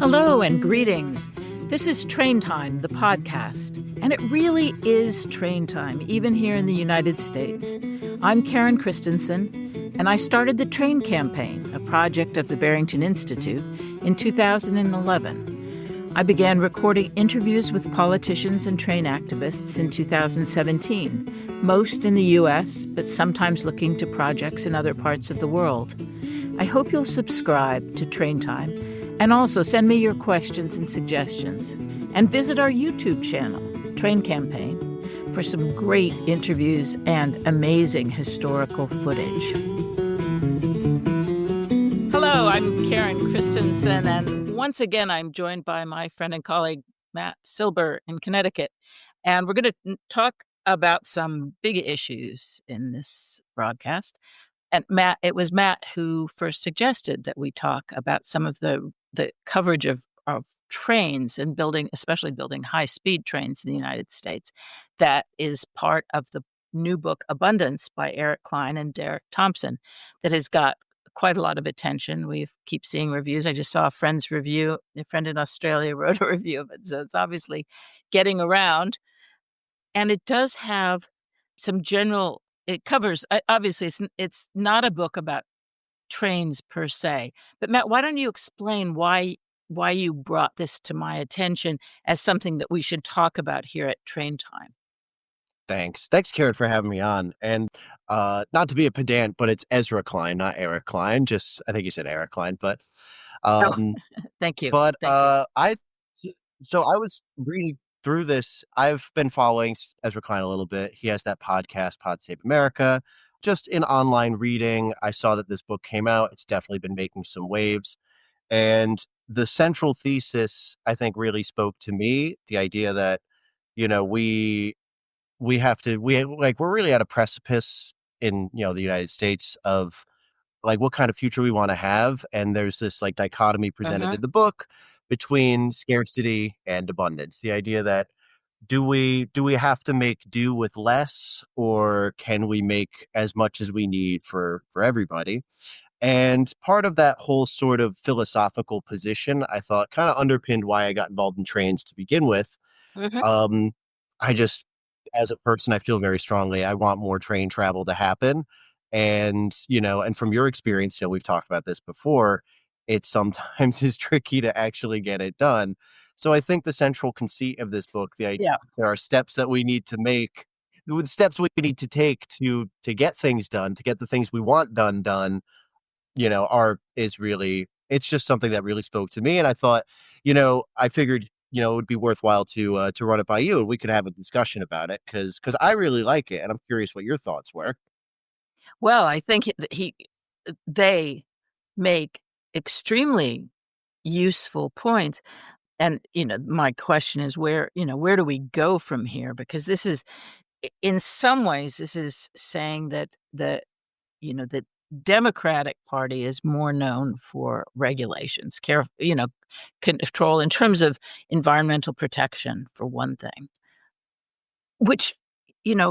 Hello and greetings. This is Train Time, the podcast, and it really is train time, even here in the United States. I'm Karen Christensen, and I started the Train Campaign, a project of the Barrington Institute, in 2011. I began recording interviews with politicians and train activists in 2017, most in the U.S., but sometimes looking to projects in other parts of the world. I hope you'll subscribe to Train Time and also send me your questions and suggestions. And visit our YouTube channel, Train Campaign, for some great interviews and amazing historical footage. Hello, I'm Karen Christensen, and once again I'm joined by my friend and colleague Matt Silber in Connecticut. And we're going to talk about some big issues in this broadcast. And Matt, it was Matt who first suggested that we talk about some of the coverage of trains and especially building high-speed trains in the United States. That is part of the new book, Abundance, by Eric Klein and Derek Thompson, that has got quite a lot of attention. We keep seeing reviews. I just saw a friend's review. A friend in Australia wrote a review of it. So it's obviously getting around. And it does have some general, it covers, obviously, it's not a book about trains per se. But Matt, why don't you explain why you brought this to my attention as something that we should talk about here at Train Time? Thanks, Karen, for having me on. And not to be a pedant, but it's Ezra Klein, not Eric Klein. Just, I think you said Eric Klein, but thank you. But Thank you. So I was reading through this. I've been following Ezra Klein a little bit. He has that podcast, Pod Save America. Just in online reading, I saw that this book came out. It's definitely been making some waves. And the central thesis, I think, really spoke to me. The idea that, we're really at a precipice in, the United States of like what kind of future we want to have. And there's this like dichotomy presented in the book between scarcity and abundance. The idea that do we have to make do with less, or can we make as much as we need for everybody? And part of that whole sort of philosophical position, I thought, kind of underpinned why I got involved in trains to begin with. I just, as a person, I feel very strongly I want more train travel to happen. And, and from your experience, we've talked about this before, it sometimes is tricky to actually get it done. So I think the central conceit of this book, the idea there are steps that we need to make, the steps we need to take to get things done, to get the things we want done, it's just something that really spoke to me. And I thought, I figured, it would be worthwhile to run it by you and we could have a discussion about it because I really like it. And I'm curious what your thoughts were. Well, I think they make extremely useful points. And, my question is where do we go from here? Because this is, in some ways, this is saying that the Democratic Party is more known for regulations, control in terms of environmental protection, for one thing, which,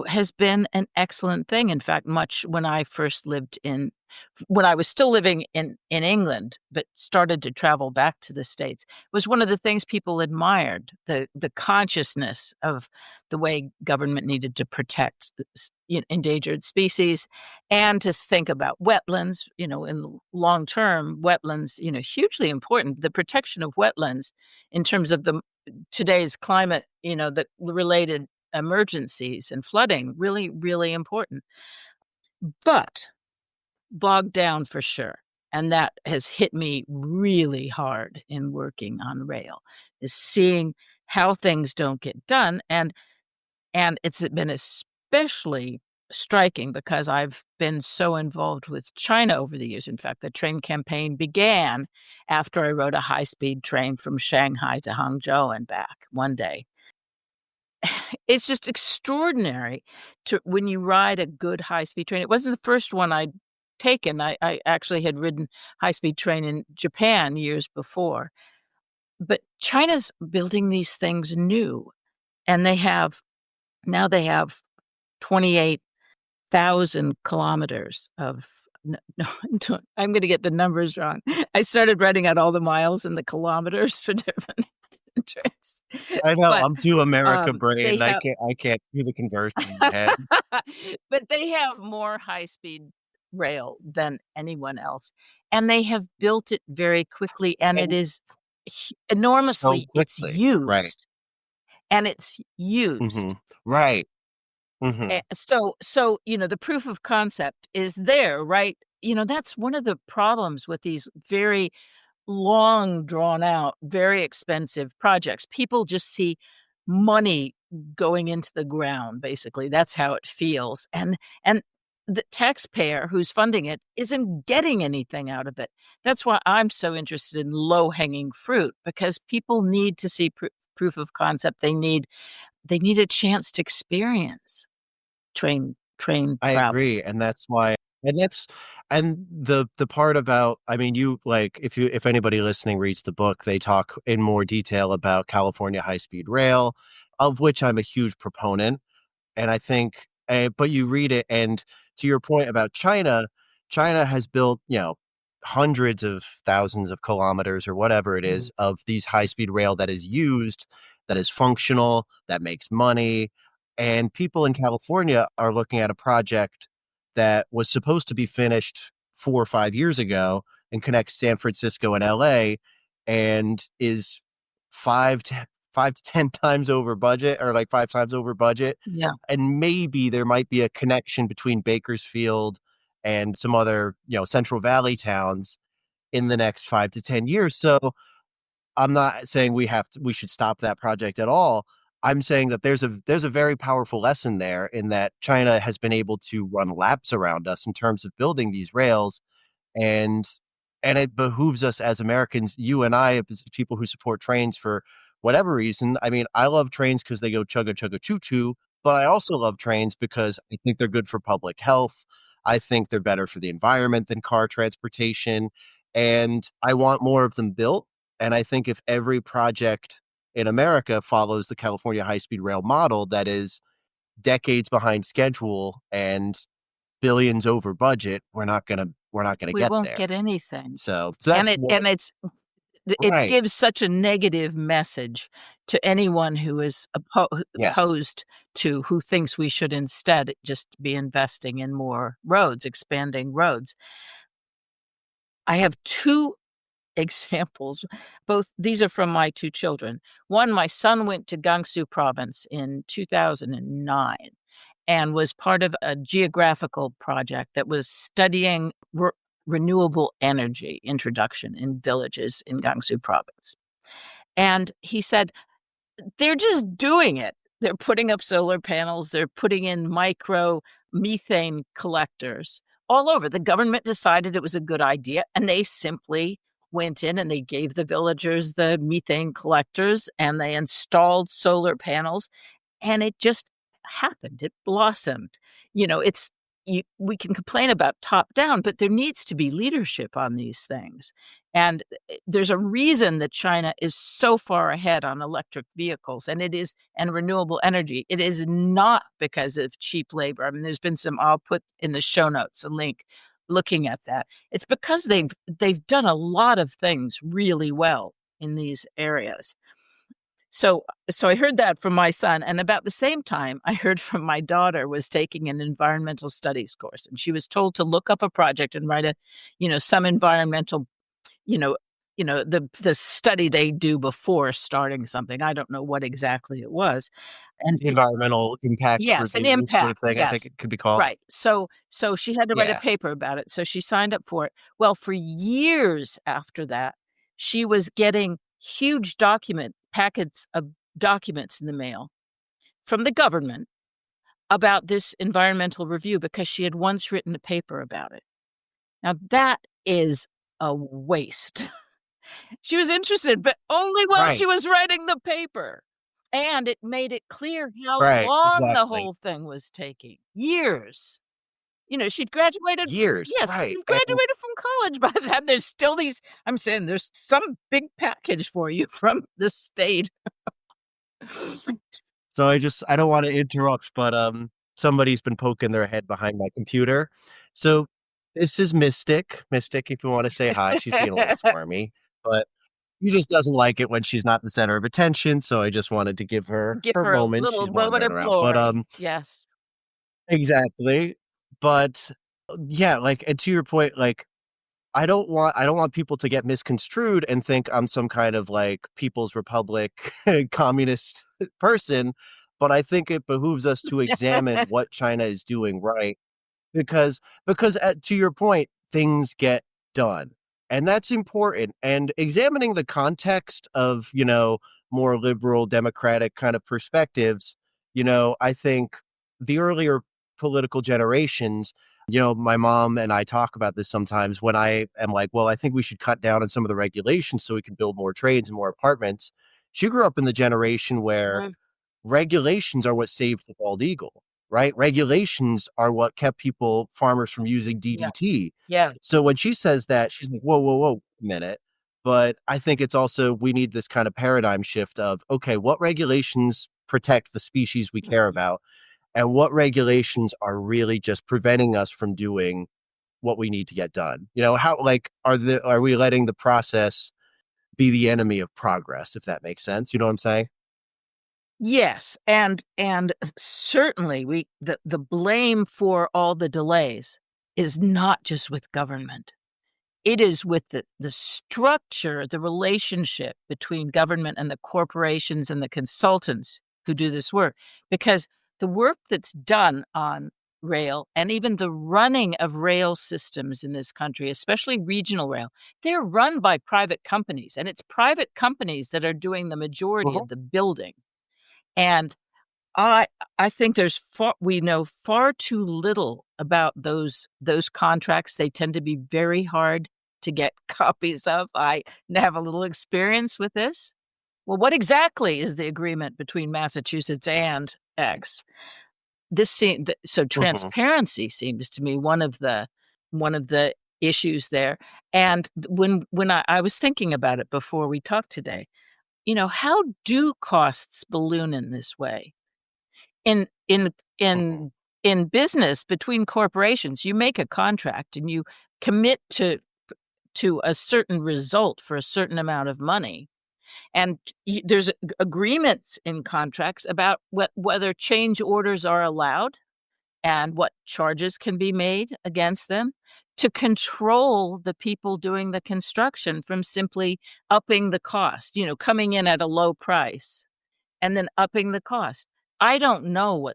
has been an excellent thing. In fact, much when I was still living in England, but started to travel back to the States, it was one of the things people admired, the consciousness of the way government needed to protect endangered species and to think about wetlands, in long term, wetlands, hugely important. The protection of wetlands in terms of today's climate, the related emergencies and flooding, really, really important. But bogged down for sure. And that has hit me really hard in working on rail, is seeing how things don't get done. And it's been especially striking because I've been so involved with China over the years. In fact, the train campaign began after I rode a high-speed train from Shanghai to Hangzhou and back one day. It's just extraordinary when you ride a good high-speed train. It wasn't the first one I'd taken. I actually had ridden high-speed train in Japan years before. But China's building these things new, and they have 28,000 kilometers of no, no, I'm gonna get the numbers wrong. I started writing out all the miles and the kilometers for different trains. I know, But, I'm too America they brained, have I can't do the conversion in my head. but they have more high-speed rail than anyone else, and they have built it very quickly, and it And is so enormously it's quickly. Right. used, and it's used. Mhm. Right. Mhm. So, the proof of concept is there, right? That's one of the problems with these very long, drawn out, very expensive projects. People just see money going into the ground, basically. That's how it feels. And the taxpayer who's funding it isn't getting anything out of it. That's why I'm so interested in low-hanging fruit, because people need to see proof of concept. They need a chance to experience train I travel. agree, and that's why and that's and the part about I mean, you like, if anybody listening reads the book, they talk in more detail about California high-speed rail, of which I'm a huge proponent. And I think, but you read it, and to your point about China, China has built, hundreds of thousands of kilometers or whatever it Mhm. is of these high speed rail that is used, that is functional, that makes money. And people in California are looking at a project that was supposed to be finished 4 or 5 years ago and connects San Francisco and LA and is five to 5 to 10 times over budget, or like 5 times over budget, Yeah. and maybe there might be a connection between Bakersfield and some other, Central Valley towns in the next 5 to 10 years. So, I'm not saying we should stop that project at all. I'm saying that there's a very powerful lesson there, in that China has been able to run laps around us in terms of building these rails, and it behooves us as Americans, you and I, as people who support trains for whatever reason. I mean, I love trains because they go chugga chugga choo choo, but I also love trains because I think they're good for public health. I think they're better for the environment than car transportation, and I want more of them built. And I think if every project in America follows the California high speed rail model, that is decades behind schedule and billions over budget, we're not gonna We get won't there. get anything. So And that's it one. and it's it Right. gives such a negative message to anyone who is Yes. opposed to who thinks we should instead just be investing in more roads, expanding roads. I have 2 examples. Both these are from my 2 children. One, my son went to Gansu province in 2009 and was part of a geographical project that was studying renewable energy introduction in villages in Gansu province. And he said, they're just doing it. They're putting up solar panels, they're putting in micro methane collectors all over. The government decided it was a good idea, and they simply went in and they gave the villagers the methane collectors, and they installed solar panels, and it just happened. It blossomed. It's we can complain about top down, but there needs to be leadership on these things. And there's a reason that China is so far ahead on electric vehicles, and renewable energy. It is not because of cheap labor. I mean, there's been some. I'll put in the show notes a link looking at that. It's because they've done a lot of things really well in these areas. So I heard that from my son, and about the same time, I heard from my daughter was taking an environmental studies course, and she was told to look up a project and write some environmental, you know, the study they do before starting something. I don't know what exactly it was, and Environmental impact yes, an review sort of impact, thing, I think yes. it could be called. Right. So she had to write a Yeah. paper about it, so she signed up for it. Well, for years after that, she was getting huge packets of documents in the mail from the government about this environmental review because she had once written a paper about it. Now that is a waste. She was interested, but only while she Right. was writing the paper, and it made it clear how Right. long the Exactly. whole thing was taking. Years. She'd graduated. Years. Yes, Right. she'd And graduated from college by then. There's still these I'm saying there's some big package for you from the state. so I don't want to interrupt, but somebody's been poking their head behind my computer. So This is Mystic. Mystic, if you wanna say hi, she's being a little squirmy, but she just doesn't like it when she's not the center of attention, so I just wanted to give her Give her her a moment. little She's moment wandering of around, but, glory. Yes. exactly. But, yeah, like, and to your point, like, I don't want people to get misconstrued and think I'm some kind of, like, People's Republic communist person, but I think it behooves us to examine what China is doing right because to your point, things get done, and that's important, and examining the context of, more liberal democratic kind of perspectives, I think the earlier political generations, my mom and I talk about this sometimes when I am like, "Well, I think we should cut down on some of the regulations so we can build more trades and more apartments." She grew up in the generation where Mhm. regulations are what saved the bald eagle, right? Regulations are what kept farmers from using Yeah. DDT. Yeah. So when she says that, she's like, whoa, whoa, whoa, a minute. But I think it's also, we need this kind of paradigm shift of, okay, what regulations protect the species we care Mhm. about? And what regulations are really just preventing us from doing what we need to get done? How, like, are we letting the process be the enemy of progress, if that makes sense? You know what I'm saying? Yes, and certainly the blame for all the delays is not just with government. It is with the structure, the relationship between government and the corporations and the consultants who do this work. Because the work that's done on rail and even the running of rail systems in this country, especially regional rail, they're run by private companies, and it's private companies that are doing the majority Mhm. of the building. And I I think we know far too little about those contracts. They tend to be very hard to get copies of. I have a little experience with this. Well, what exactly is the agreement between Massachusetts and X? So Mhm. transparency seems to me one of the issues there. And when I was thinking about it before we talked today, how do costs balloon in this way? In in Mhm. in business between corporations, you make a contract and you commit to a certain result for a certain amount of money, and there's agreements in contracts about whether change orders are allowed and what charges can be made against them to control the people doing the construction from simply upping the cost, coming in at a low price and then upping the cost. I don't know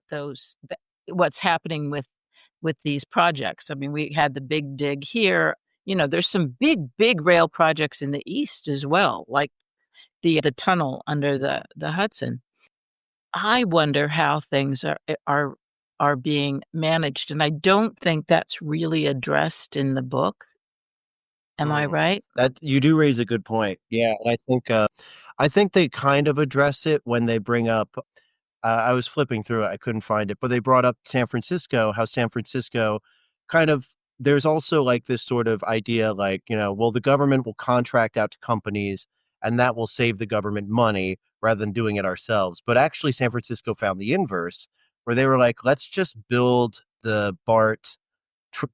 what's happening with these projects. I mean, we had the big dig here. There's some big rail projects in the east as well, like the tunnel under the Hudson. I wonder how things are being managed, and I don't think that's really addressed in the book. Am I Mm. right? That you do raise a good point. Yeah, and I think they kind of address it when they bring up I was flipping through it, I couldn't find it, but they brought up San Francisco, how San Francisco kind of there's also, like, this sort of idea, like, well, the government will contract out to companies, and that will save the government money rather than doing it ourselves. But actually, San Francisco found the inverse, where they were like, "Let's just build the BART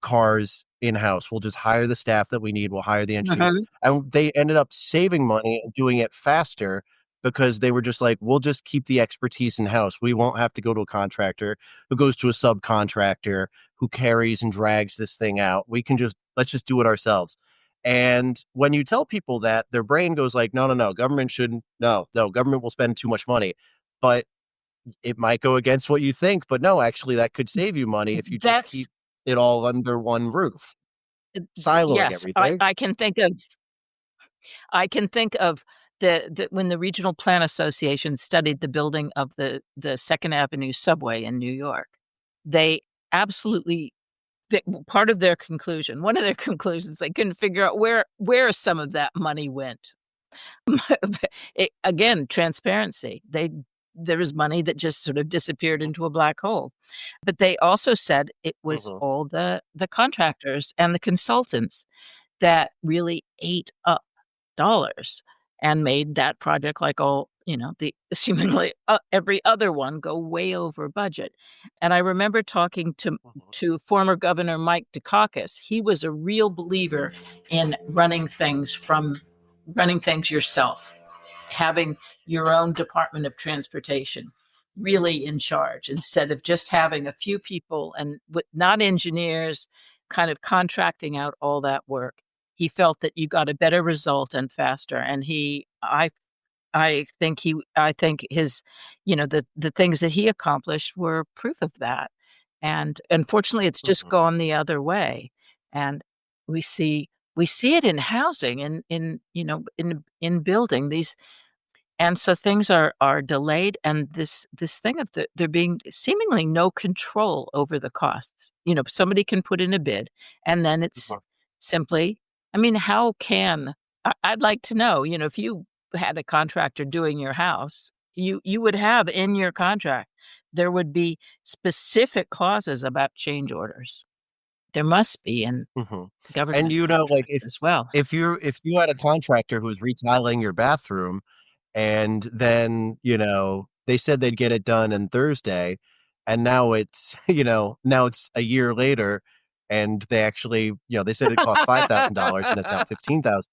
cars in-house. We'll just hire the staff that we need. We'll hire the engineers." Mhm. And they ended up saving money and doing it faster because they were just like, "We'll just keep the expertise in-house. We won't have to go to a contractor who goes to a subcontractor who carries and drags this thing out. Let's just do it ourselves." And when you tell people that, their brain goes like, "No, no, no, government shouldn't. No, no, government will spend too much money." But it might go against what you think, but no, actually, that could save you money if you just That's keep it all under one roof, siloing yes, everything. I can think of the when the Regional Plan Association studied the building of the Second Avenue subway in New York, they absolutely part of their conclusion one of their conclusions, they couldn't figure out where some of that money went. Again, transparency. There was money that just sort of disappeared into a black hole. But they also said it was Mhm. all the contractors and the consultants that really ate up dollars and made that project like all the seemingly every other one go way over budget. And I remember talking Mhm, to former Governor Mike Dukakis. He was a real believer in running things yourself, having your own Department of Transportation really in charge instead of just having a few people and not engineers kind of contracting out all that work. He felt that you got a better result and faster. And I think his, the things that he accomplished were proof of that. And unfortunately, it's just mhm, gone the other way. And we see it in housing, in building these, and so things are delayed, and this thing of there being seemingly no control over the costs. Somebody can put in a bid, and then it's mhm. simply, I mean, how can I'd like to know, if you had a contractor doing your house, you would have in your contract, there would be specific clauses about change orders. There must be in Mhm. And, government like, contracts if as well. you had a contractor who was retiling your bathroom and then, they said they'd get it done on Thursday, and now it's, now it's a year later, and they actually, they said it cost $5,000 and it's now 15,000.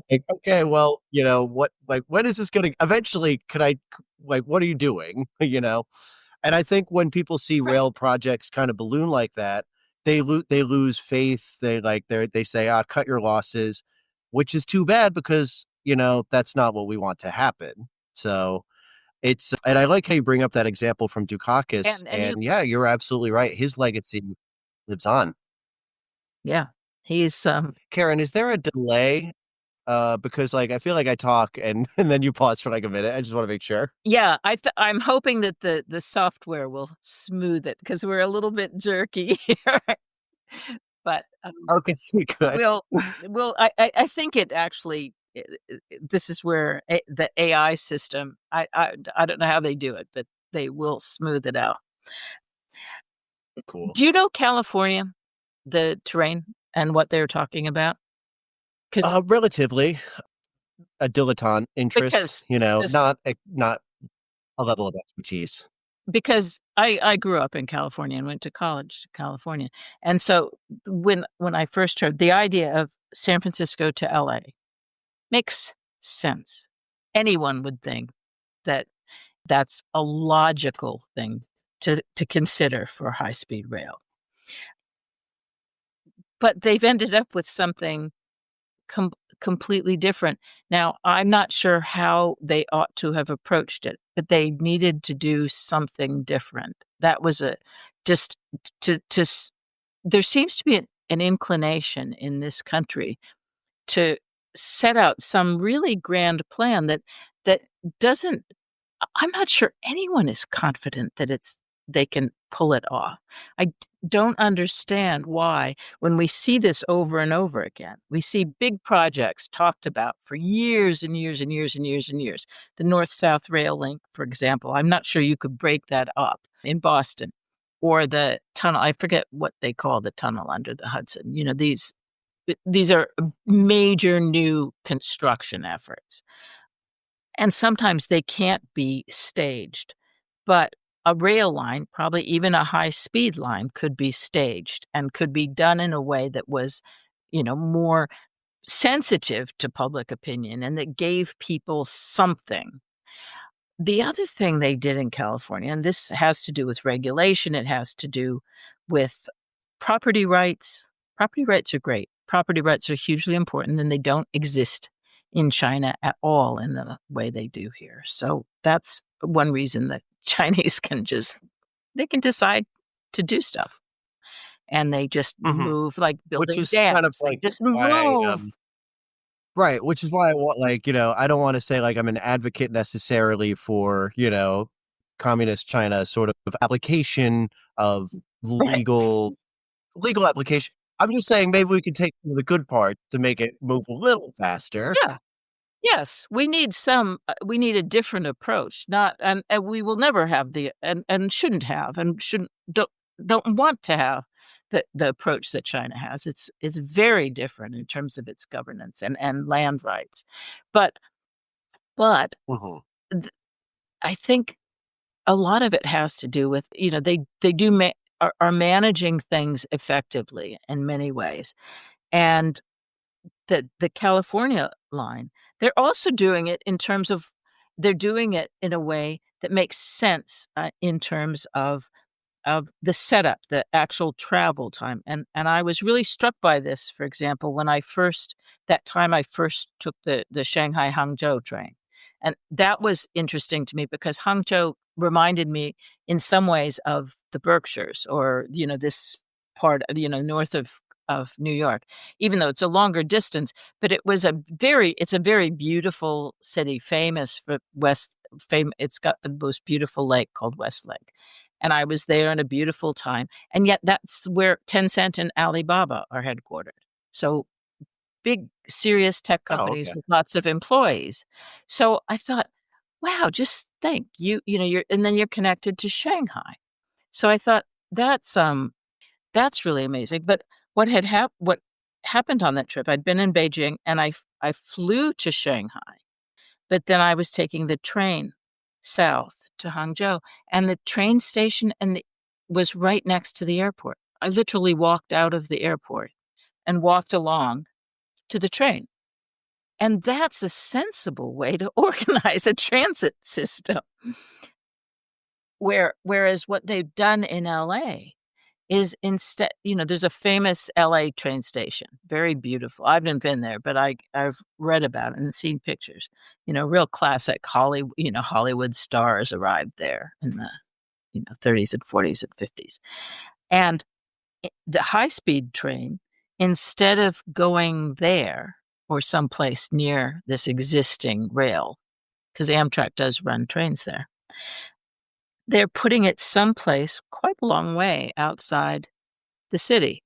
Like, okay, well, what like, when is this gonna eventually, could I like, what are you doing? And I think when people see Right. rail projects kind of balloon like that, they lose faith. They say, "Ah, cut your losses," which is too bad because, that's not what we want to happen. So, and I like how you bring up that example from Dukakis, And you and yeah, you're absolutely right. His legacy lives on. Yeah. He's Karen, is there a delay? Because, like, I feel like I talk and and then you pause for, like, a minute. I just wanna make sure. Yeah, I'm hoping that the software will smooth it because we're a little bit jerky here. But, Okay, good. we'll I think it actually this is where the AI system, I don't know how they do it, but they will smooth it out. Cool. Do you know California, the terrain and what they're talking about? 'Cause Relatively a dilettante interest, because because not a level of expertise. because I grew up in California and went to college in California, and so when I first heard the idea of San Francisco to LA makes sense. Anyone would think that that's a logical thing to consider for high-speed rail, but they've ended up with something com completely different. Now, I'm not sure how they ought to have approached it, but they needed to do something different. That was a just to s there seems to be an inclination in this country to set out some really grand plan that doesn't I'm not sure anyone is confident that they can pull it off. I don't understand why, when we see this over and over again, we see big projects talked about for years and years and years and years and years. The North-South Rail Link, for example, I'm not sure you could break that up in Boston, or the tunnel. I forget what they call the tunnel under the Hudson. These are major new construction efforts. And sometimes they can't be staged, but a rail line, probably even a high speed line, could be staged and could be done in a way that was, more sensitive to public opinion and that gave people something. The other thing they did in California, and this has to do with regulation, it has to do with property rights. Property rights are great. Property rights are hugely important, and they don't exist in China at all in the way they do here. So that's one reason that Chinese they can decide to do stuff, and they just Mhm. move like Which building is kind of dams. They like just why move. right, which is why I want, like, I don't wanna say, like, I'm an advocate necessarily for, communist China sort of application of Right. legal application. I'm just saying maybe we could take some of the good parts to make it move a little faster. Yeah. Yes, we need a different approach, not and we will never have and shouldn't have and shouldn't don't want to have the approach that China has. It's very different in terms of its governance and land rights. But But Mhm. th I think a lot of it has to do with, they do are managing things effectively in many ways, and the California line, they're also doing it in terms of they're doing it in a way that makes sense, in terms of the setup, the actual travel time, and I was really struck by this, for example, when I first took the Shanghai Hangzhou train, and that was interesting to me because Hangzhou reminded me in some ways of the Berkshires or, this part, north of New York, even though it's a longer distance, but it's a very beautiful city, famous for it's got the most beautiful lake called West Lake, and I was there in a beautiful time, and yet that's where Tencent and Alibaba are headquartered. So, big, serious tech Oh, companies okay. with lots of employees. So, I thought, "Wow, just think, you're connected to Shanghai." So, I thought, that's really amazing." But what happened on that trip, I'd been in Beijing, and I flew to Shanghai, but then I was taking the train south to Hangzhou, and the train station was right next to the airport. I literally walked out of the airport and walked along to the train. And that's a sensible way to organize a transit system. Whereas what they've done in LA is instead, there's a famous LA train station, very beautiful. I haven't been there, but I've read about it and seen pictures. Real classic Hollywood stars arrived there in the 30s and 40s and 50s. And the high-speed train, instead of going there or someplace near this existing rail, because Amtrak does run trains there, they're putting it someplace quite a long way outside the city.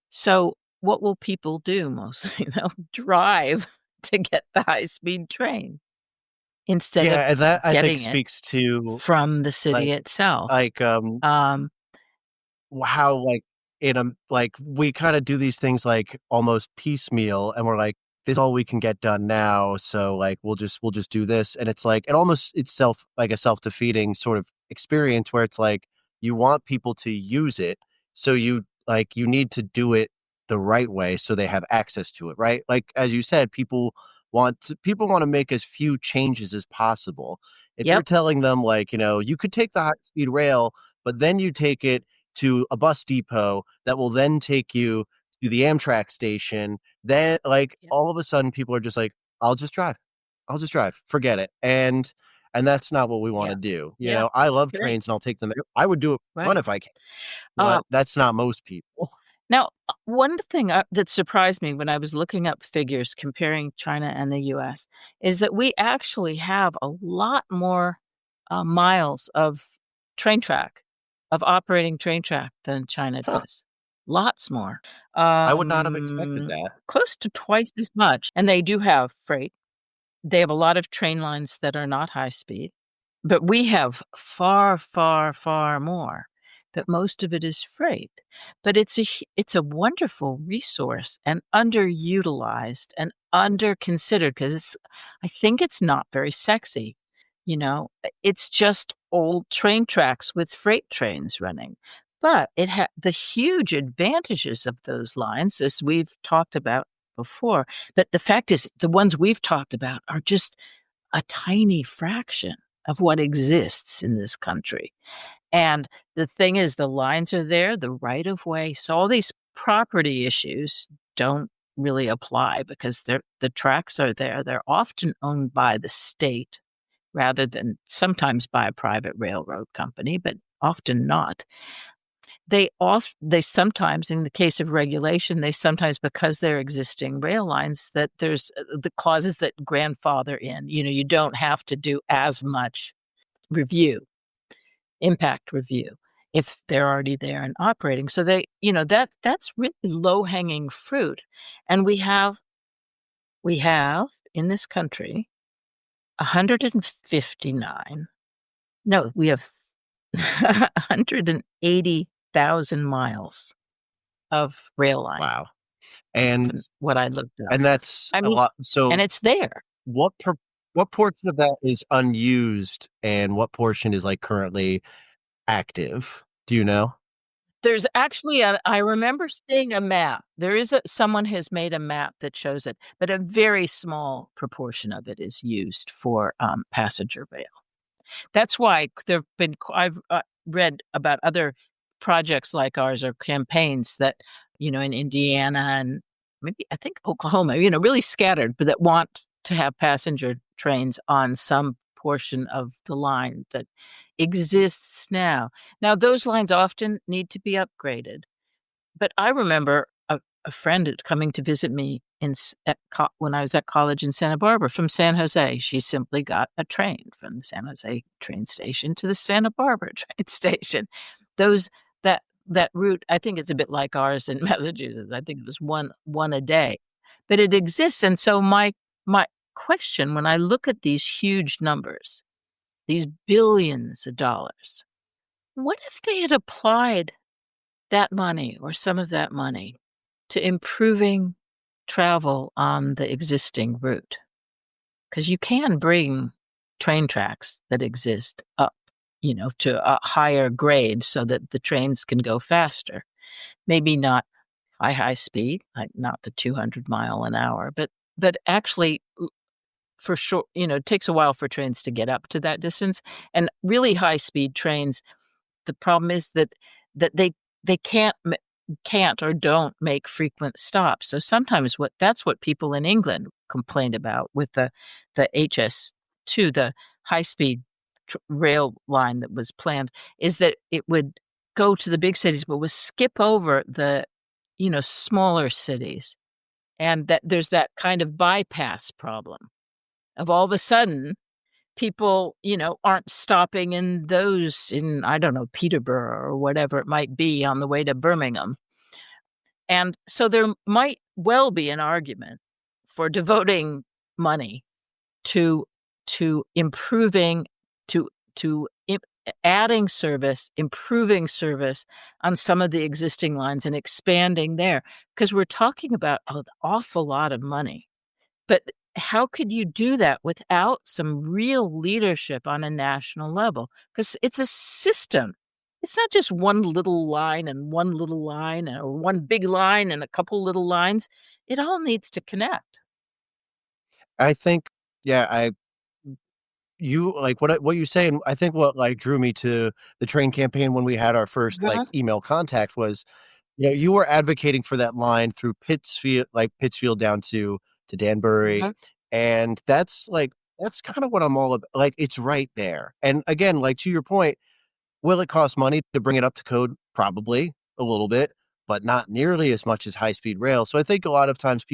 So what will people do mostly? They'll drive to get the high-speed train instead of Yeah, and that I think getting it speaks to, from the city like itself. like, Um, how, like, like, we kinda do these things, like, almost piecemeal, and we're like, "This is all we can get done now, so, like, we'll just do this," and it's like it's like a self-defeating sort of experience where it's like, you want people to use it, so you need to do it the right way so they have access to it, right? Like, as you said, people wanna make as few changes as possible. If you're yep, telling them, like, you could take the high-speed rail, but then you take it to a bus depot that will then take you to the Amtrak station, then, like, yep, all of a sudden, people are just like, "I'll just drive. I'll just drive. Forget it." And that's not what we wanna yeah, do, yeah, I love right, trains, and I'll take them I would do it for fun right. if I can, Um, but that's not most people. Now, one thing, that surprised me when I was looking up figures comparing China and the US is that we actually have a lot more, miles of train track, of operating train track than China Huh. does. Lots more. I would not have expected that. Close to twice as much, and they do have freight. They have a lot of train lines that are not high speed. But we have far, far, far more, but most of it is freight. But it's a wonderful resource and underutilized and under-considered because I think it's not very sexy, It's just old train tracks with freight trains running. But the huge advantages of those lines, as we've talked about before, but the fact is the ones we've talked about are just a tiny fraction of what exists in this country. And the thing is, the lines are there, the right of way. So all these property issues don't really apply because the tracks are there. They're often owned by the state rather than sometimes by a private railroad company, but often not. They sometimes, in the case of regulation, they sometimes, because they're existing rail lines, that there's the clauses that grandfather in, you don't have to do as much review, impact review, if they're already there and operating. So that's really low-hanging fruit. And we have in this country 159, no, we have 180,000 miles of rail line Wow. And from what I looked up. and that's I a mean, lot and so it's there. what pro what portion of that is unused and what portion is, like, currently active? Do you know? There's actually a I remember seeing a map. There is a someone has made a map that shows it, but a very small proportion of it is used for, passenger rail. That's why there've been I've, read about other projects like ours or campaigns that, in Indiana and maybe I think Oklahoma, really scattered, but that want to have passenger trains on some portion of the line that exists now. Now, those lines often need to be upgraded, but I remember a friend coming to visit me when I was at college in Santa Barbara from San Jose. She simply got a train from the San Jose train station to the Santa Barbara train station. Those that route, I think it's a bit like ours in Massachusetts. I think it was one a day, but it exists. And so my question when I look at these huge numbers, these billions of dollars, what if they had applied that money or some of that money to improving travel on the existing route? Because you can bring train tracks that exist up, to a higher grade so that the trains can go faster. Maybe not high speed, like not the 200 mile an hour, but actually for sure, it takes a while for trains to get up to that distance. And really high speed trains, the problem is that they can't or don't make frequent stops. So sometimes that's what people in England complained about with the HS2, the high speed rail line that was planned, is that it would go to the big cities, but would skip over the smaller cities, and that there's that kind of bypass problem of all of a sudden people, aren't stopping in I don't know, Peterborough or whatever it might be on the way to Birmingham. And so there might well be an argument for devoting money to improving to adding service, improving service on some of the existing lines and expanding there, because we're talking about an awful lot of money. But how could you do that without some real leadership on a national level? Because it's a system. It's not just one little line and one little line or one big line and a couple little lines. It all needs to connect. I think yeah, I you like, what you say, and I think what, like, drew me to the train campaign when we had our first, like, Uh-huh. email contact was, you were advocating for that line through Pittsfield down to Danbury, Mhm. and that's kinda what I'm all about. Like, it's right there, and again, like, to your point, will it cost money to bring it up to code? Probably a little bit, but not nearly as much as high speed rail. So I think a lot of times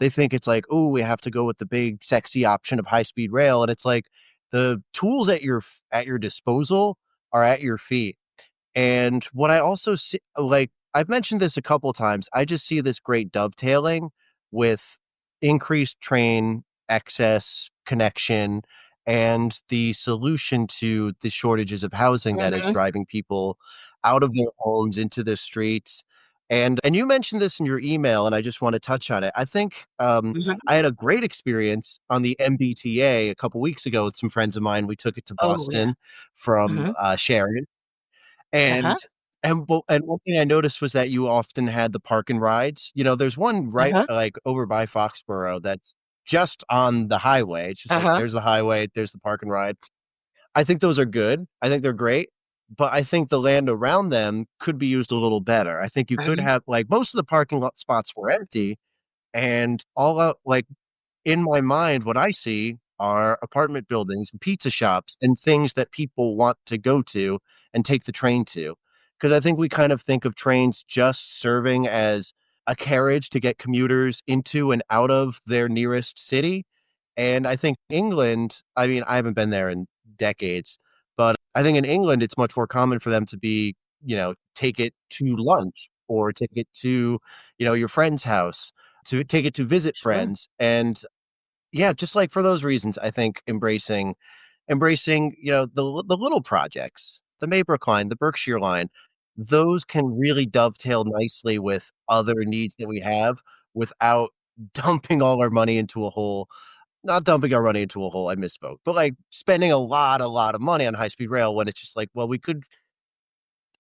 they think it's like, oh, we have to go with the big sexy option of high speed rail. And it's like the tools at your disposal are at your feet. And what I also see, like, I've mentioned this a couple times, I just see this great dovetailing with increased train access, connection, and the solution to the shortages of housing that is Mhm. driving people out of their homes into the streets. And you mentioned this in your email, and I just want to touch on it. I think Mhm. I had a great experience on the MBTA a couple weeks ago with some friends of mine. We took it to Oh, yeah. Boston from Mhm. Sharon, Uh-huh. and and one thing I noticed was that you often had the park and rides. There's one right, Uh-huh. like, over by Foxborough that's just on the highway. It's just like, Uh-huh. there's the highway, there's the park and ride. I think those are good. I think they're great, but I think the land around them could be used a little better. I think you could Mhm. have, like, most of the parking lot spots were empty, and all out, like, in my mind, what I see are apartment buildings and pizza shops and things that people want to go to and take the train to. Because I think we kind of think of trains just serving as a carriage to get commuters into and out of their nearest city. And I think England, I mean, I haven't been there in decades, but I think in England, it's much more common for them to be, take it to lunch or take it to, your friend's house, to take it to visit Sure. friends. And yeah, just like for those reasons, I think embracing, the little projects, the Maybrook line, the Berkshire line, those can really dovetail nicely with other needs that we have without dumping all our money into a hole. not dumping our money into a hole, I misspoke, but, like, spending a lot of money on high-speed rail when it's just like, well, we could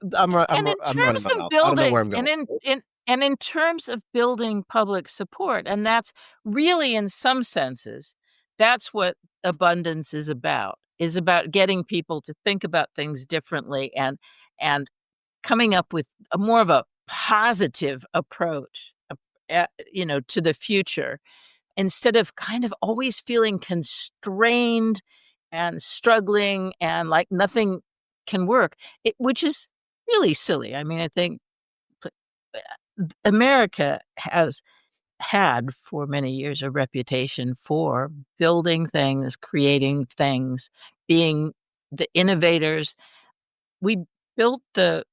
And in I'm running terms my of mouth. I don't know where building I'm going with this. and in terms of building public support, and that's really in some senses, that's what abundance is about getting people to think about things differently and coming up with a more of a positive approach, to the future instead of kind of always feeling constrained and struggling and like nothing can work, which is really silly. I mean, I think America has had for many years a reputation for building things, creating things, being the innovators. We built the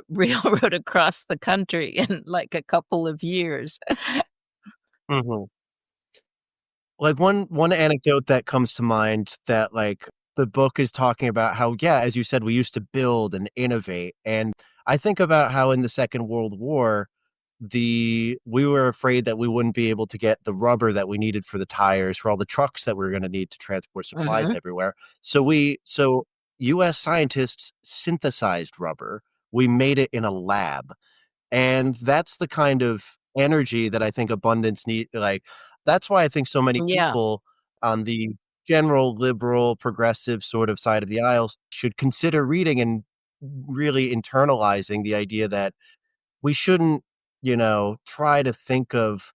railroad across the country in like a couple of years. Mhm. Like, one anecdote that comes to mind that, like, the book is talking about how, yeah, as you said, we used to build and innovate, and I think about how in the Second World War, we were afraid that we wouldn't be able to get the rubber that we needed for the tires, for all the trucks that we were gonna need to transport supplies Mhm. everywhere. So US scientists synthesized rubber. We made it in a lab. And that's the kind of energy that I think abundance that's why I think so many Yeah. people on the general liberal, progressive sort of side of the aisle should consider reading and really internalizing the idea that we shouldn't, try to think of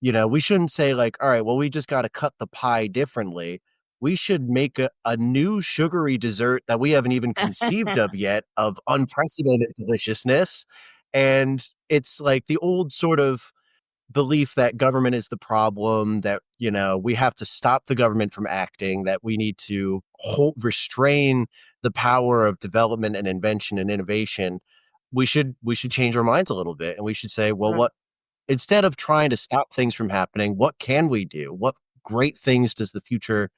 we shouldn't say like, "All right, well, we just gotta cut the pie differently." We should make a new sugary dessert that we haven't even conceived of yet of unprecedented deliciousness, and it's like the old sort of belief that government is the problem, that, we have to stop the government from acting, that we need to restrain the power of development and invention and innovation. We should change our minds a little bit, and we should say, "Well, Mm. what instead of trying to stop things from happening, what can we do? What great things does the future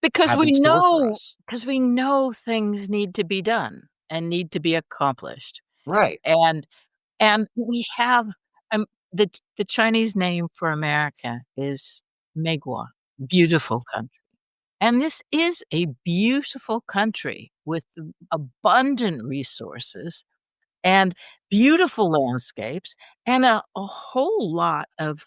Because have in store for us?" we know things need to be done and need to be accomplished. Right. And we have, the Chinese name for America is Megwa, beautiful country. And this is a beautiful country with abundant resources and beautiful landscapes and a whole lot of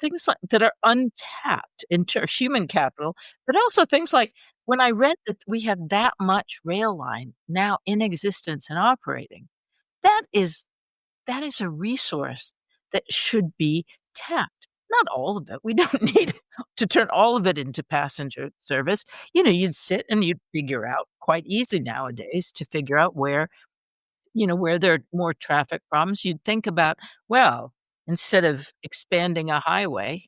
things like that are untapped into human capital, but also things like when I read that we have that much rail line now in existence and operating, that is that is a resource that should be tapped. Not all of it. We don't need to turn all of it into passenger service. You'd sit and you'd figure out quite easy nowadays to figure out where there are more traffic problems. You'd think about, well, instead of expanding a highway,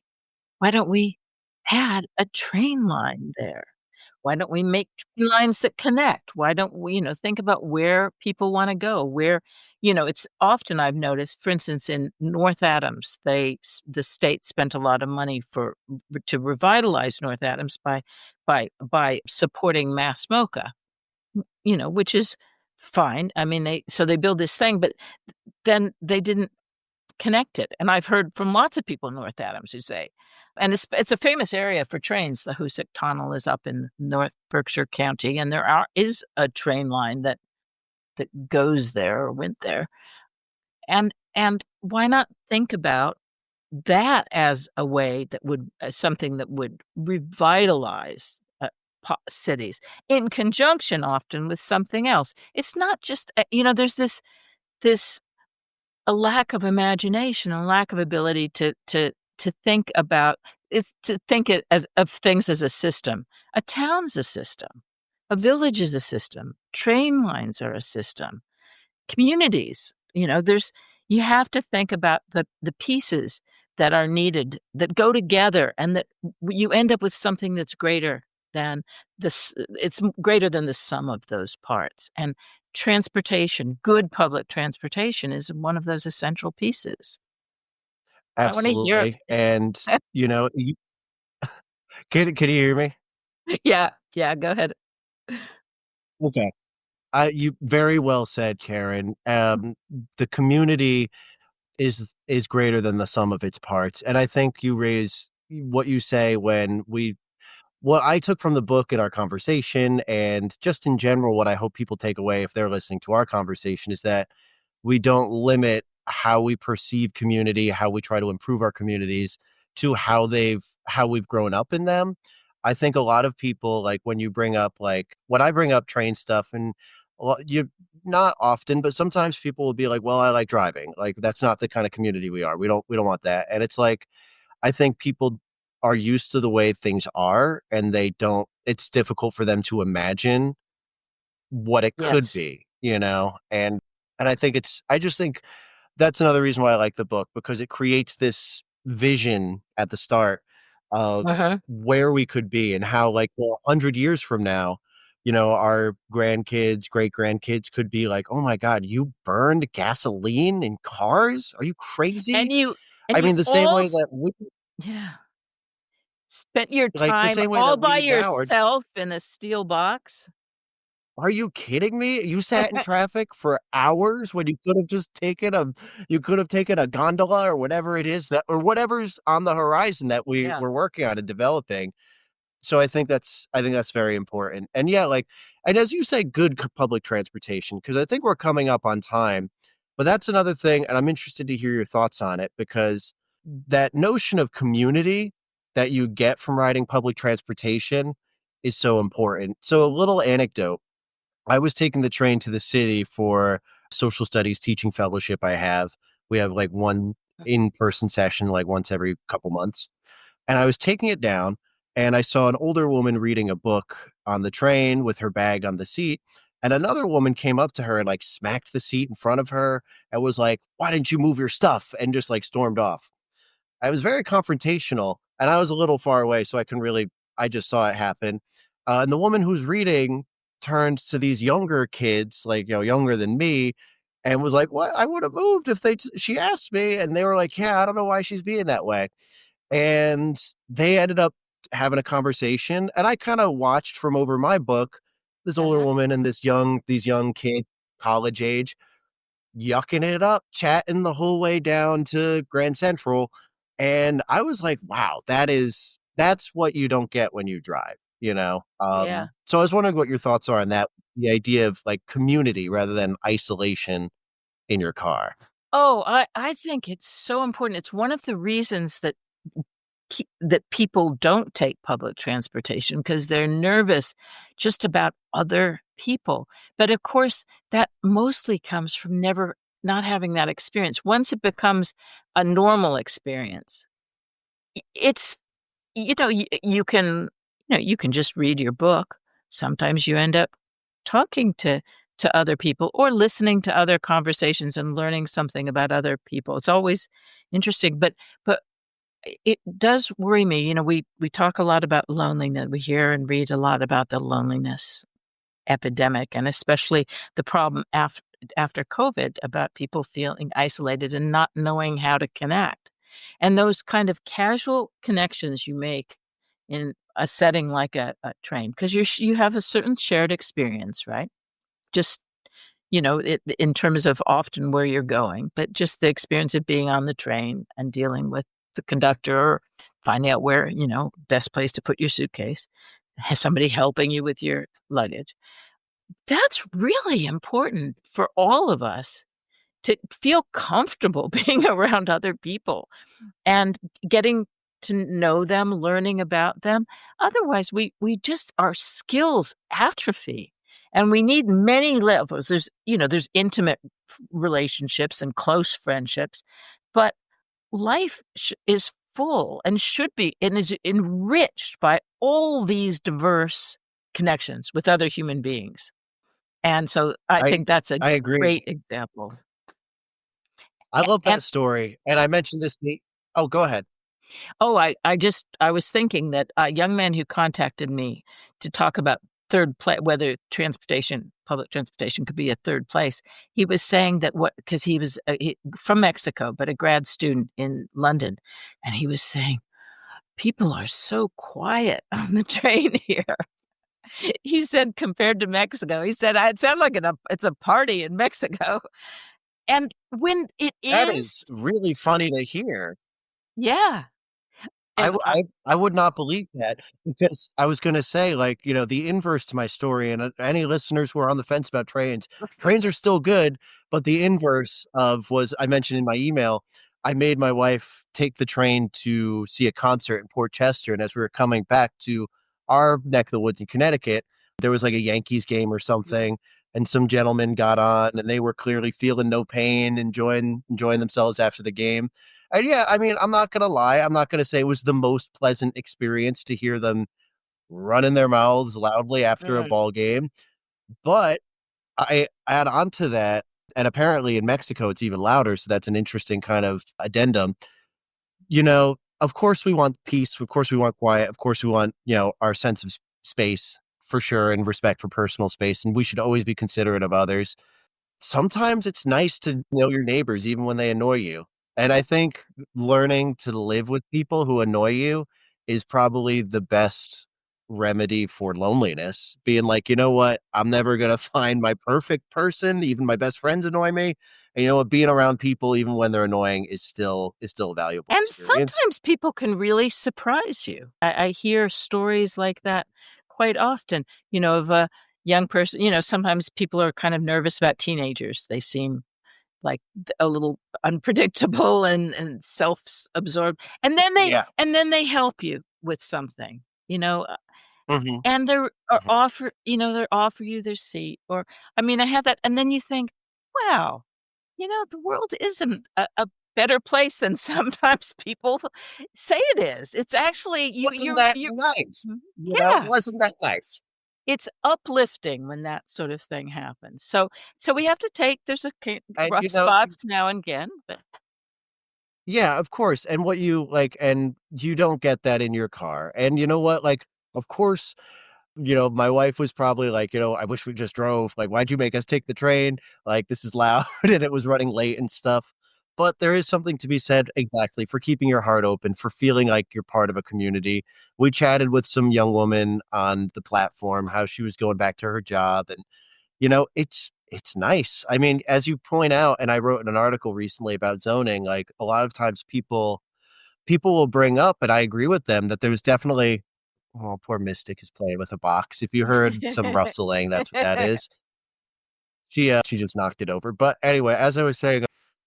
why don't we add a train line there? Why don't we make train lines that connect? Why don't we, think about where people wanna go, it's often I've noticed, for instance, in North Adams, the state spent a lot of money to revitalize North Adams by supporting Mass MoCA, which is fine. I mean, they build this thing, but then they didn't connect it, and I've heard from lots of people in North Adams who say and it's a famous area for trains. The Hoosick Tunnel is up in North Berkshire County, and is a train line that goes there or went there, and why not think about that as a way that would something that would revitalize, cities in conjunction often with something else. It's not just, there's this a lack of imagination, a lack of ability to think about to think it as of things as a system. A town's a system. A village is a system. Train lines are a system. Communities, you have to think about the pieces that are needed that go together and that you end up with something that's greater than it's greater than the sum of those parts. And transportation, good public transportation is one of those essential pieces. I wanna hear Absolutely, and, you can you hear me? Yeah, yeah, go ahead. Okay. You very well said, Karen. The community is greater than the sum of its parts, and I think you raise what you say when we what I took from the book in our conversation, and just in general, what I hope people take away if they're listening to our conversation, is that we don't limit how we perceive community, how we try to improve our communities, to how we've grown up in them. I think a lot of people, like when you bring up, like when I bring up train stuff, and you, not often, but sometimes people will be like, "Well, I like driving." Like that's not the kind of community we are. We don't want that. And it's like, I think people are used to the way things are, and they don't. It's difficult for them to imagine what it could Yes. be, you know? And I think I just think that's another reason why I like the book, because it creates this vision at the start of Uh-huh. where we could be, and how, like, well, 100 years from now, our grandkids, great grandkids could be like, "Oh my god, you burned gasoline in cars? Are you crazy?" And you I and you mean, the same all way s that we yeah, spent your like, the time same way all that by we now are. yourself in a steel box? Are you kidding me? You sat in traffic for hours when you could have taken a gondola, or whatever it is, that or whatever's on the horizon that Yeah. we're working on and developing. So I think that's very important. And yeah, like, and as you say, good public transportation, because I think we're coming up on time. But that's another thing, and I'm interested to hear your thoughts on it, because that notion of community that you get from riding public transportation is so important. So a little anecdote. I was taking the train to the city for social studies teaching fellowship I have. We have like one in-person session like once every couple months. And I was taking it down, and I saw an older woman reading a book on the train with her bag on the seat. And another woman came up to her and like smacked the seat in front of her and was like, "Why didn't you move your stuff?" And just like stormed off. I was very confrontational, and I was a little far away, so I just saw it happen. And the woman who's reading turned to these younger kids, like, younger than me, and was like, "What? I would have moved if she asked me." And they were like, "Yeah, I don't know why she's being that way." And they ended up having a conversation, and I kind of watched from over my book, this older Uh-huh. woman and these young kids, college age, yucking it up, chatting the whole way down to Grand Central. And I was like, wow, that's what you don't get when you drive, you know? Yeah. So I was wondering what your thoughts are on that, the idea of like community rather than isolation in your car. Oh, I think it's so important. It's one of the reasons that people don't take public transportation because 'cause they're nervous just about other people. But, of course, that mostly comes from never not having that experience. Once it becomes a normal experience, it's you can just read your book. Sometimes you end up talking to other people or listening to other conversations and learning something about other people. It's always interesting, but it does worry me. We talk a lot about loneliness. We hear and read a lot about the loneliness epidemic, and especially the problem after COVID about people feeling isolated and not knowing how to connect. And those kind of casual connections you make in a setting like a train, because you have a certain shared experience, right? Just in terms of often where you're going, but just the experience of being on the train and dealing with the conductor, or finding out where, best place to put your suitcase, has somebody helping you with your luggage. That's really important for all of us to feel comfortable being around other people and getting to know them, learning about them. Otherwise, we just our skills atrophy, and we need many levels. There's intimate relationships and close friendships, but life is full and should be and is enriched by all these diverse connections with other human beings. And so I I think that's a I agree. great example. I love And that story. And I mentioned this the Oh, go ahead. oh, I was thinking that a young man who contacted me to talk about whether public transportation could be a third place. He was saying that because he was from Mexico, but a grad student in London, and he was saying people are so quiet on the train here. He said compared to Mexico, he said it sounds like it's a party in Mexico, and when it That is, is really funny to hear. yeah. I And w I would not believe that because I was gonna say, like, the inverse to my story, and, any listeners who are on the fence about trains, trains are still good, but the inverse of was I mentioned in my email, I made my wife take the train to see a concert in Port Chester, and as we were coming back to our neck of the woods in Connecticut, there was, like, a Yankees game or something, and some gentlemen got on, and they were clearly feeling no pain, enjoying themselves after the game. And yeah, I mean, I'm not gonna lie. I'm not gonna say it was the most pleasant experience to hear them running their mouths loudly after a Right. ball game. But I add on to that, and apparently in Mexico it's even louder. So that's an interesting kind of addendum. Of course we want peace. Of course we want quiet. Of course we want, our sense of space for sure and respect for personal space. And we should always be considerate of others. Sometimes it's nice to know your neighbors even when they annoy you. And I think learning to live with people who annoy you is probably the best remedy for loneliness. Being like, you know what? I'm never gonna find my perfect person. Even my best friends annoy me. And you know what? Being around people, even when they're annoying, is still a valuable and experience. sometimes people can really surprise you. I hear stories like that quite often, of a young person. Sometimes people are kind of nervous about teenagers. They seem like a little unpredictable and self-absorbed. And then they Yeah. and then they help you with something, Hmm. and they're or Hmm. offer they offer you their seat, or I mean, I have that, and then you think, "Wow, the world isn't a better place than sometimes people say it is." It's actually Wasn't that you nice? Mhm. Yeah. Wasn't that nice? It's uplifting when that sort of thing happens. So we have to take there's And rough spots now and again, but yeah, of course, and what you like and you don't get that in your car, and you know what, like, of course, my wife was probably like, "I wish we just drove, like, why'd you make us take the train? Like, this is loud," and it was running late and stuff, but there is something to be said exactly, for keeping your heart open, for feeling like you're part of a community. We chatted with some young woman on the platform, how she was going back to her job, and it's nice. I mean, as you point out, and I wrote in an article recently about zoning, like a lot of times people will bring up, and I agree with them that there's definitely oh, poor Mystic is playing with a box. If you heard some rustling, that's what that is. She just knocked it over. But anyway, as I was saying,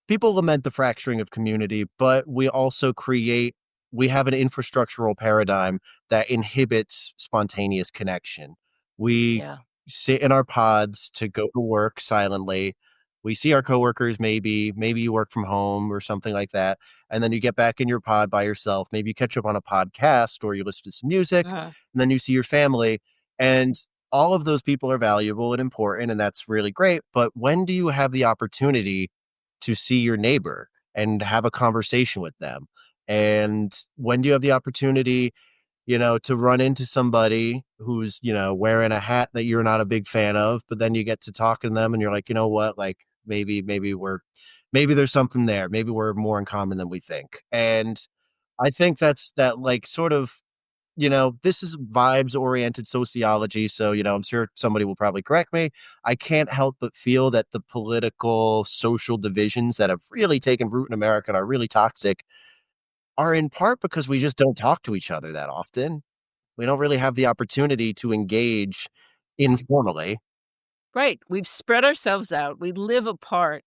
people lament the fracturing of community, but we have an infrastructural paradigm that inhibits spontaneous connection. We yeah. sit in our pods to go to work silently. We see our coworkers, maybe you work from home or something like that. And then you get back in your pod by yourself. Maybe you catch up on a podcast or you listen to some music, Uh-huh. and then you see your family. And all of those people are valuable and important, and that's really great. But when do you have the opportunity to see your neighbor and have a conversation with them? And when do you have the opportunity, to run into somebody who's, wearing a hat that you're not a big fan of, but then you get to talking to them and you're like, you know what, like maybe there's something there. Maybe we're more in common than we think. And I think that's that like sort of this is vibes oriented sociology. So, I'm sure somebody will probably correct me. I can't help but feel that the political, social divisions that have really taken root in America and are really toxic are in part because we just don't talk to each other that often. We don't really have the opportunity to engage informally. Right, we've spread ourselves out, we live apart,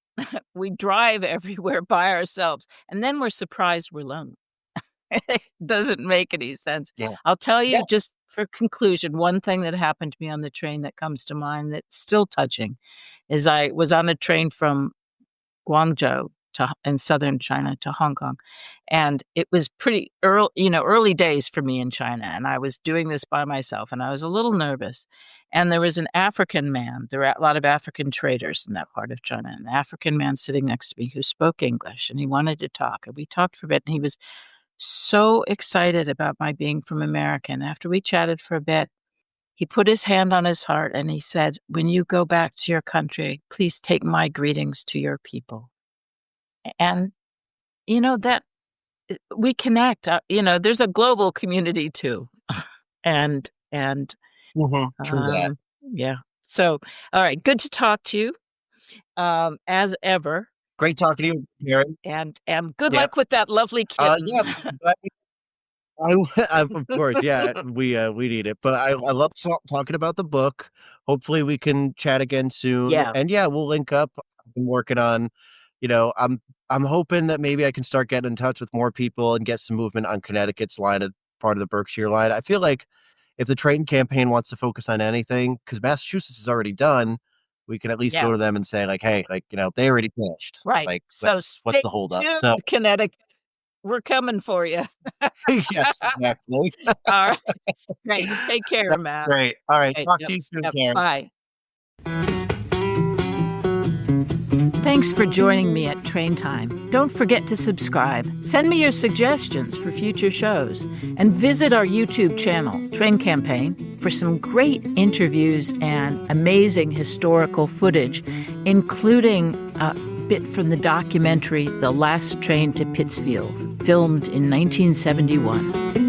we drive everywhere by ourselves, and then we're surprised we're lonely. It doesn't make any sense. Yeah. I'll tell Yeah. you, just for conclusion, one thing that happened to me on the train that comes to mind that's still touching is I was on a train from Guangzhou in southern China to Hong Kong, and it was pretty early days for me in China, and I was doing this by myself, and I was a little nervous, and there was an African man. There are a lot of African traders in that part of China, an African man sitting next to me who spoke English, and he wanted to talk, and we talked for a bit, and he was so excited about my being from America, and after we chatted for a bit, he put his hand on his heart, and he said, "When you go back to your country, please take my greetings to your people." And, that we connect, there's a global community too. And, Mhm. True that. um, yeah. So, all right, good to talk to you, as ever, Great talking to you, Karen. and good Yeah. luck with that lovely Yeah. kitten. I of course, yeah, we need it, but I love talking about the book. Hopefully, we can chat again soon, Yeah, and yeah, we'll link up. I've been working on, I'm hoping that maybe I can start getting in touch with more people and get some movement on Connecticut's line of part of the Berkshire line. I feel like if the Triton campaign wants to focus on anything, because Massachusetts is already done, we can at least yeah, go to them and say like, "Hey, like, they already finished. right. Like, So what's stay the holdup?" tuned, So, Connecticut. We're coming for you. yes, exactly. All right, great. Take care, That's Matt. great. All right. Okay, Talk yep, to you soon, yep, Karen. bye. Thanks for joining me at Train Time. Don't forget to subscribe. Send me your suggestions for future shows. And visit our YouTube channel, Train Campaign, for some great interviews and amazing historical footage, including a bit from the documentary The Last Train to Pittsfield, filmed in 1971.